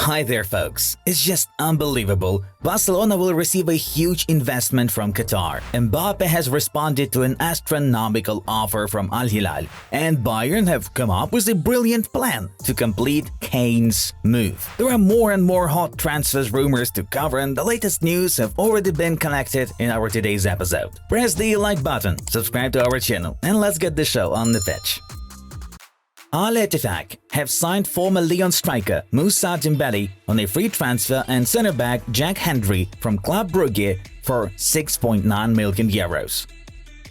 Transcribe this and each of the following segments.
Hi there folks, it's just unbelievable. Barcelona will receive a huge investment from Qatar. Mbappe has responded to an astronomical offer from Al Hilal, and Bayern have come up with a brilliant plan to complete Kane's move. There are more and more hot transfers rumors to cover, and the latest news have already been collected in our today's episode. Press the like button, subscribe to our channel, and let's get the show on the pitch. Al Ettifaq have signed former Lyon striker Moussa Dembele on a free transfer and centre-back Jack Hendry from Club Brugge for €6.9 million.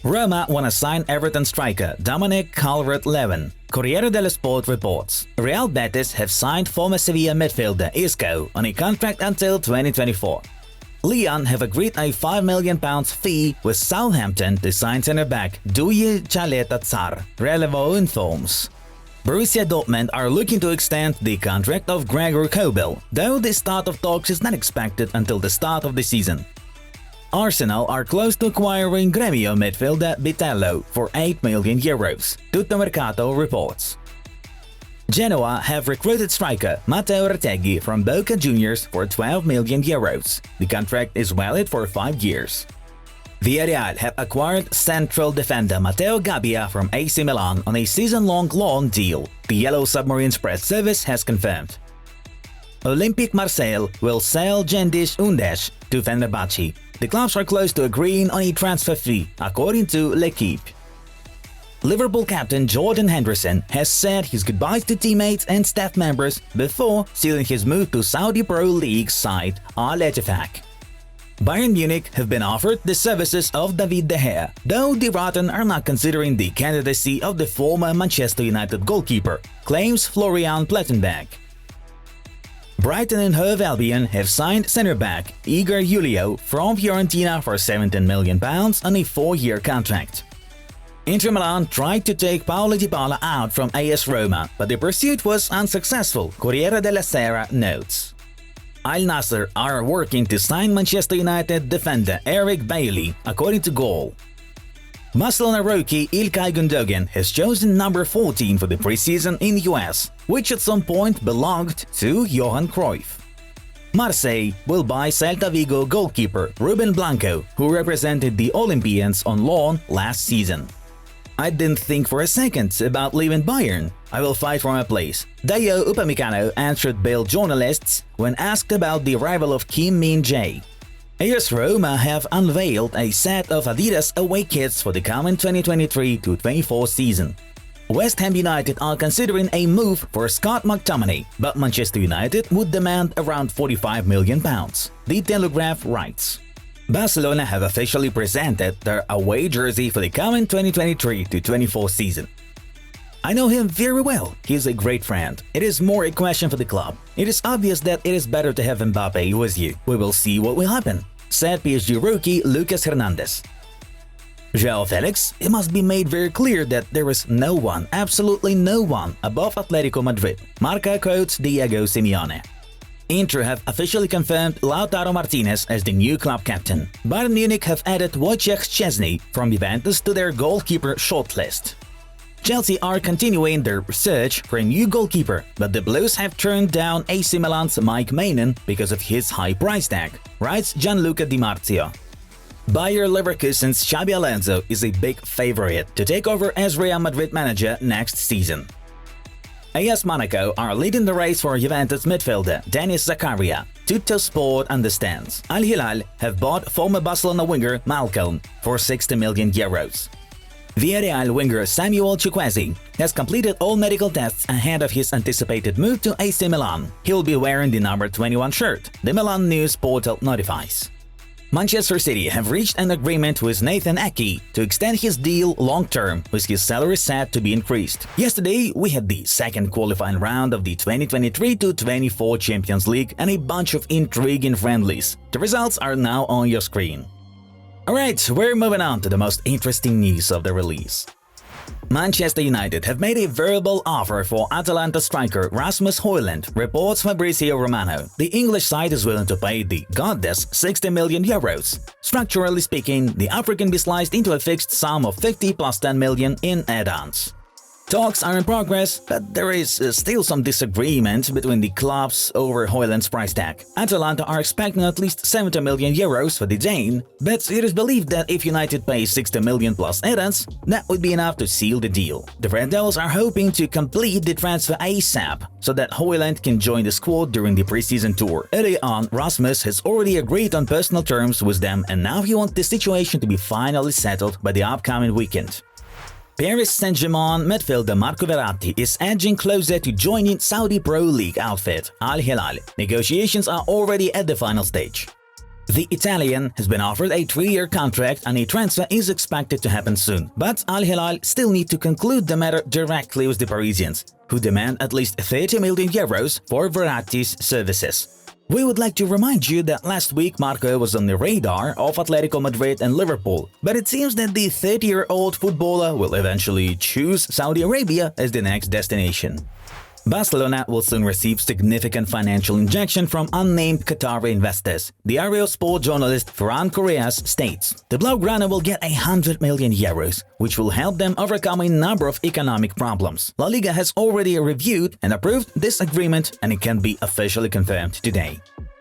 Roma want to sign Everton striker Dominic Calvert-Lewin. Corriere dello Sport reports Real Betis have signed former Sevilla midfielder Isco on a contract until 2024. Lyon have agreed a £5 million fee with Southampton to sign centre-back Douye Chaleta-Tsar, Relevo informs. Borussia Dortmund are looking to extend the contract of Gregor Kobel, though the start of talks is not expected until the start of the season. Arsenal are close to acquiring Gremio midfielder Vitello for €8 million, Tuttomercato reports. Genoa have recruited striker Matteo Retegui from Boca Juniors for €12 million. The contract is valid for 5 years. Villarreal have acquired central defender Matteo Gabbia from AC Milan on a season-long loan deal, the Yellow Submarines press service has confirmed. Olympique Marseille will sell Cengiz Ünder to Fenerbahce. The clubs are close to agreeing on a transfer fee, according to L'Equipe. Liverpool captain Jordan Henderson has said his goodbyes to teammates and staff members before sealing his move to Saudi Pro League side Al Ettifaq. Bayern Munich have been offered the services of David De Gea, though the Rotten are not considering the candidacy of the former Manchester United goalkeeper, claims Florian Plettenberg. Brighton and Hove Albion have signed centre-back Igor Julio from Fiorentina for £17 million on a 4-year contract. Inter Milan tried to take Paulo Dybala out from AS Roma, but the pursuit was unsuccessful, Corriere della Sera notes. Al Nassr are working to sign Manchester United defender Eric Bailly, according to Goal. Barcelona rookie Ilkay Gundogan has chosen number 14 for the preseason in the US, which at some point belonged to Johan Cruyff. Marseille will buy Celta Vigo goalkeeper Ruben Blanco, who represented the Olympians on loan last season. I didn't think for a second about leaving Bayern. I will fight for my place, Dayo Upamecano answered Bill journalists when asked about the arrival of Kim Min-jae. AS Roma have unveiled a set of Adidas away kits for the coming 2023-24 season. West Ham United are considering a move for Scott McTominay, but Manchester United would demand around £45 million, The Telegraph writes. Barcelona have officially presented their away jersey for the coming 2023-24 season. I know him very well. He's a great friend. It is more a question for the club. It is obvious that it is better to have Mbappe with you. We will see what will happen, said PSG rookie Lucas Hernandez. João Felix, it must be made very clear that there is no one, absolutely no one, above Atletico Madrid. Marca quotes Diego Simeone. Inter have officially confirmed Lautaro Martinez as the new club captain. Bayern Munich have added Wojciech Szczesny from Juventus to their goalkeeper shortlist. Chelsea are continuing their search for a new goalkeeper, but the Blues have turned down AC Milan's Mike Maignan because of his high price tag, writes Gianluca Di Marzio. Bayer Leverkusen's Xabi Alonso is a big favorite to take over as Real Madrid manager next season. AS Monaco are leading the race for Juventus midfielder Denis Zakaria. Tutto Sport understands. Al Hilal have bought former Barcelona winger Malcolm for €60 million. Villarreal winger Samuel Chukwueze has completed all medical tests ahead of his anticipated move to AC Milan. He'll be wearing the number 21 shirt, the Milan news portal notifies. Manchester City have reached an agreement with Nathan Ake to extend his deal long-term, with his salary set to be increased. Yesterday, we had the second qualifying round of the 2023-24 Champions League and a bunch of intriguing friendlies. The results are now on your screen. Alright, we're moving on to the most interesting news of the release. Manchester United have made a verbal offer for Atalanta striker Rasmus Højlund, reports Fabrizio Romano. The English side is willing to pay the goddess €60 million. Structurally speaking, the offer can be sliced into a fixed sum of 50 plus 10 million in add-ons. Talks are in progress, but there is still some disagreement between the clubs over Højlund's price tag. Atalanta are expecting at least 70 million euros for the Dane, but it is believed that if United pays 60 million plus add-ons, that would be enough to seal the deal. The Red Devils are hoping to complete the transfer ASAP, so that Højlund can join the squad during the preseason tour. Early on, Rasmus has already agreed on personal terms with them, and now he wants the situation to be finally settled by the upcoming weekend. Paris Saint-Germain midfielder Marco Verratti is edging closer to joining Saudi Pro League outfit Al Hilal. Negotiations are already at the final stage. The Italian has been offered a 3-year contract and a transfer is expected to happen soon, but Al Hilal still need to conclude the matter directly with the Parisians, who demand at least 30 million euros for Verratti's services. We would like to remind you that last week Marco was on the radar of Atletico Madrid and Liverpool, but it seems that the 30-year-old footballer will eventually choose Saudi Arabia as the next destination. Barcelona will soon receive significant financial injection from unnamed Qatari investors. Diario Sport journalist Ferran Correas states, the Blaugrana will get 100 million euros, which will help them overcome a number of economic problems. La Liga has already reviewed and approved this agreement, and it can be officially confirmed today.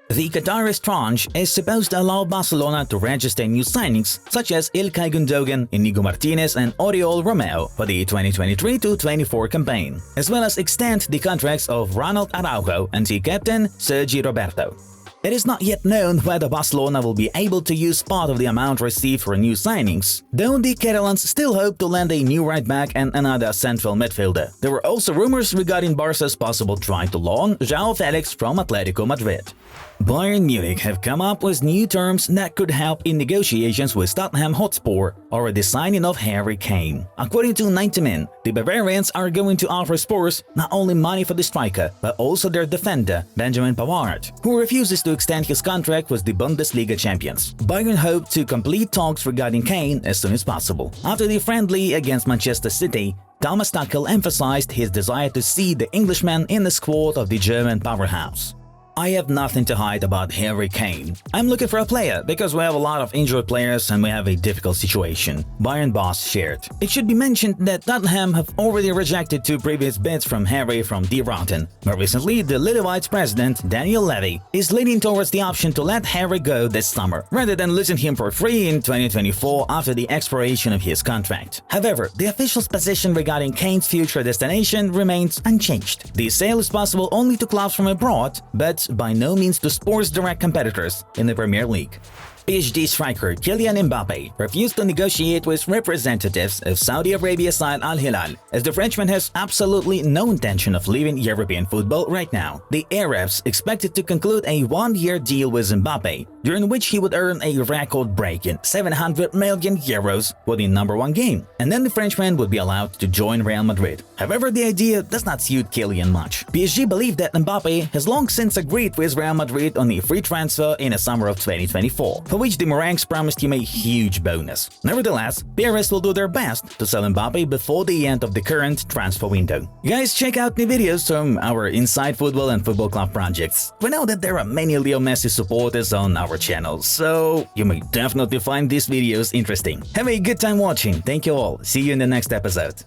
The Qataris tranche is supposed to allow Barcelona to register new signings such as Ilkay Gundogan, Inigo Martinez and Oriol Romeu for the 2023-24 campaign, as well as extend the contracts of Ronald Araujo and the captain Sergi Roberto. It is not yet known whether Barcelona will be able to use part of the amount received for new signings, though the Catalans still hope to land a new right-back and another central midfielder. There were also rumors regarding Barca's possible try to loan João Felix from Atletico Madrid. Bayern Munich have come up with new terms that could help in negotiations with Tottenham Hotspur over the signing of Harry Kane. According to unnamed, the Bavarians are going to offer Spurs not only money for the striker, but also their defender, Benjamin Pavard, who refuses to extend his contract with the Bundesliga champions. Bayern hope to complete talks regarding Kane as soon as possible. After the friendly against Manchester City, Thomas Tuchel emphasized his desire to see the Englishman in the squad of the German powerhouse. I have nothing to hide about Harry Kane. I'm looking for a player because we have a lot of injured players and we have a difficult situation, Bayern boss shared. It should be mentioned that Tottenham have already rejected 2 previous bids from Harry from De Rotten. More recently, the Lidl president, Daniel Levy, is leaning towards the option to let Harry go this summer, rather than losing him for free in 2024 after the expiration of his contract. However, the official's position regarding Kane's future destination remains unchanged. The sale is possible only to clubs from abroad, but by no means to Spurs' direct competitors in the Premier League. PSG striker Kylian Mbappe refused to negotiate with representatives of Saudi Arabia side Al Hilal, as the Frenchman has absolutely no intention of leaving European football right now. The Arabs expected to conclude a 1-year deal with Mbappe, during which he would earn a record-breaking 700 million euros for the #1 game, and then the Frenchman would be allowed to join Real Madrid. However, the idea does not suit Kylian much. PSG believe that Mbappe has long since agreed with Real Madrid on a free transfer in the summer of 2024. For which the Merengues promised him a huge bonus. Nevertheless, Paris will do their best to sell Mbappe before the end of the current transfer window. Guys, check out the videos from our Inside Football and Football Club projects. We know that there are many Leo Messi supporters on our channel, so you may definitely find these videos interesting. Have a good time watching. Thank you all. See you in the next episode.